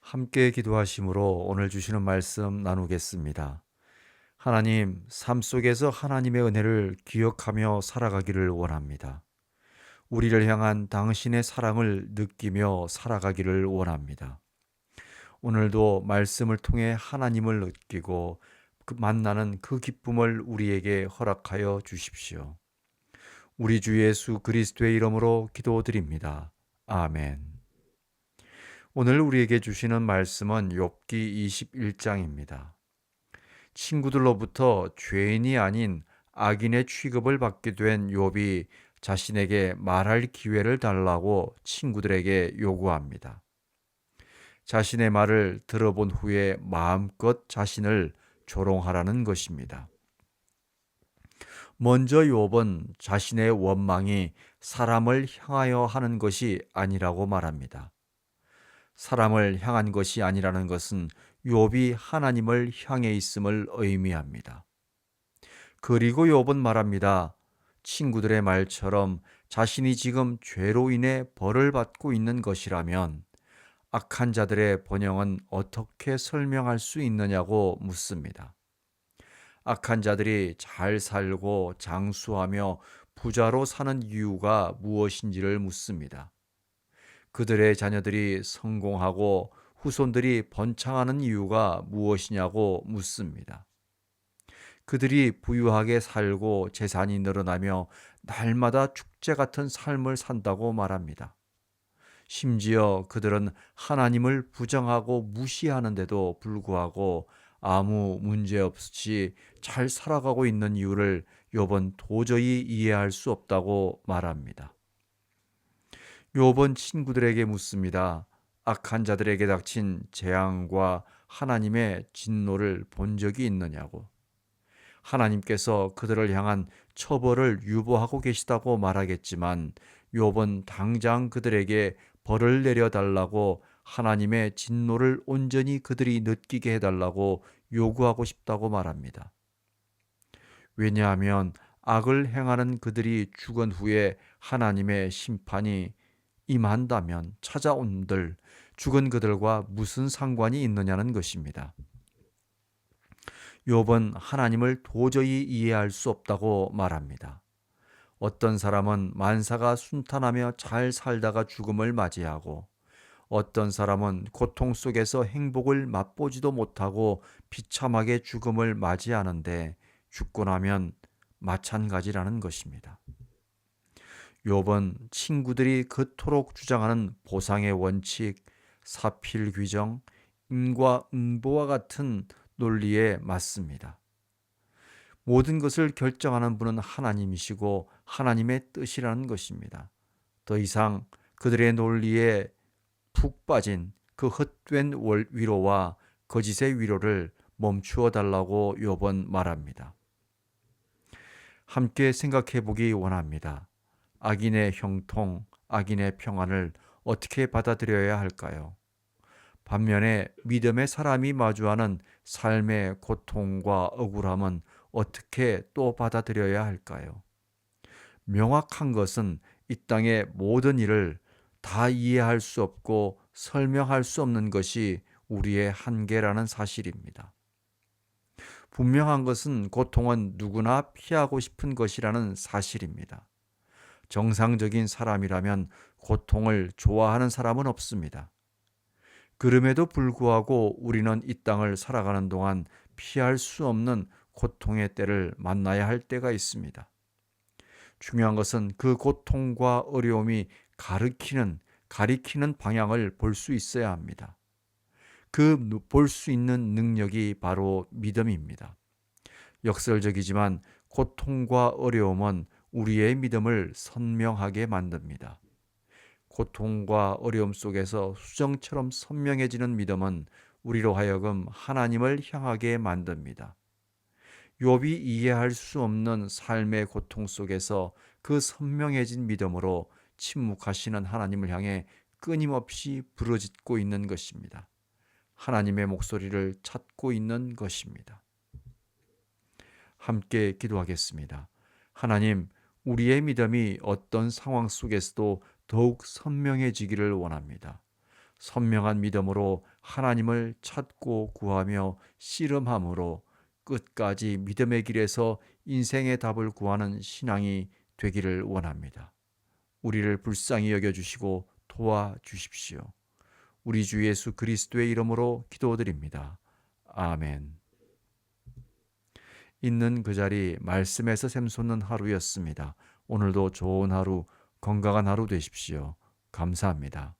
함께 기도하심으로 오늘 주시는 말씀 나누겠습니다. 하나님, 삶 속에서 하나님의 은혜를 기억하며 살아가기를 원합니다. 우리를 향한 당신의 사랑을 느끼며 살아가기를 원합니다. 오늘도 말씀을 통해 하나님을 느끼고 만나는 그 기쁨을 우리에게 허락하여 주십시오. 우리 주 예수 그리스도의 이름으로 기도드립니다. 아멘. 오늘 우리에게 주시는 말씀은 욥기 21장입니다. 친구들로부터 죄인이 아닌 악인의 취급을 받게 된 욥이 자신에게 말할 기회를 달라고 친구들에게 요구합니다. 자신의 말을 들어본 후에 마음껏 자신을 조롱하라는 것입니다. 먼저 욥은 자신의 원망이 사람을 향하여 하는 것이 아니라고 말합니다. 사람을 향한 것이 아니라는 것은 욥이 하나님을 향해 있음을 의미합니다. 그리고 욥은 말합니다. 친구들의 말처럼 자신이 지금 죄로 인해 벌을 받고 있는 것이라면 악한 자들의 번영은 어떻게 설명할 수 있느냐고 묻습니다. 악한 자들이 잘 살고 장수하며 부자로 사는 이유가 무엇인지를 묻습니다. 그들의 자녀들이 성공하고 후손들이 번창하는 이유가 무엇이냐고 묻습니다. 그들이 부유하게 살고 재산이 늘어나며 날마다 축제 같은 삶을 산다고 말합니다. 심지어 그들은 하나님을 부정하고 무시하는데도 불구하고 아무 문제 없이 잘 살아가고 있는 이유를 욥은 도저히 이해할 수 없다고 말합니다. 욥은 친구들에게 묻습니다. 악한 자들에게 닥친 재앙과 하나님의 진노를 본 적이 있느냐고. 하나님께서 그들을 향한 처벌을 유보하고 계시다고 말하겠지만 욥은 당장 그들에게 벌을 내려달라고 하나님의 진노를 온전히 그들이 느끼게 해달라고 요구하고 싶다고 말합니다. 왜냐하면 악을 행하는 그들이 죽은 후에 하나님의 심판이 임한다면 찾아온들 죽은 그들과 무슨 상관이 있느냐는 것입니다. 욥은 하나님을 도저히 이해할 수 없다고 말합니다. 어떤 사람은 만사가 순탄하며 잘 살다가 죽음을 맞이하고 어떤 사람은 고통 속에서 행복을 맛보지도 못하고 비참하게 죽음을 맞이하는데 죽고 나면 마찬가지라는 것입니다. 욥은 친구들이 그토록 주장하는 보상의 원칙, 사필 규정, 인과응보와 같은 논리에 맞습니다. 모든 것을 결정하는 분은 하나님이시고 하나님의 뜻이라는 것입니다. 더 이상 그들의 논리에 푹 빠진 그 헛된 위로와 거짓의 위로를 멈추어 달라고 욥은 말합니다. 함께 생각해 보기 원합니다. 악인의 형통, 악인의 평안을 어떻게 받아들여야 할까요? 반면에 믿음의 사람이 마주하는 삶의 고통과 억울함은 어떻게 또 받아들여야 할까요? 명확한 것은 이 땅의 모든 일을 다 이해할 수 없고 설명할 수 없는 것이 우리의 한계라는 사실입니다. 분명한 것은 고통은 누구나 피하고 싶은 것이라는 사실입니다. 정상적인 사람이라면 고통을 좋아하는 사람은 없습니다. 그럼에도 불구하고 우리는 이 땅을 살아가는 동안 피할 수 없는 고통의 때를 만나야 할 때가 있습니다. 중요한 것은 그 고통과 어려움이 가리키는 방향을 볼 수 있어야 합니다. 그 볼 수 있는 능력이 바로 믿음입니다. 역설적이지만 고통과 어려움은 우리의 믿음을 선명하게 만듭니다. 고통과 어려움 속에서 수정처럼 선명해지는 믿음은 우리로 하여금 하나님을 향하게 만듭니다. 욥이 이해할 수 없는 삶의 고통 속에서 그 선명해진 믿음으로 침묵하시는 하나님을 향해 끊임없이 부르짖고 있는 것입니다. 하나님의 목소리를 찾고 있는 것입니다. 함께 기도하겠습니다. 하나님, 우리의 믿음이 어떤 상황 속에서도 더욱 선명해지기를 원합니다. 선명한 믿음으로 하나님을 찾고 구하며 씨름함으로 끝까지 믿음의 길에서 인생의 답을 구하는 신앙이 되기를 원합니다. 우리를 불쌍히 여겨주시고 도와주십시오. 우리 주 예수 그리스도의 이름으로 기도드립니다. 아멘. 있는 그 자리 말씀에서 샘솟는 하루였습니다. 오늘도 좋은 하루, 건강한 하루 되십시오. 감사합니다.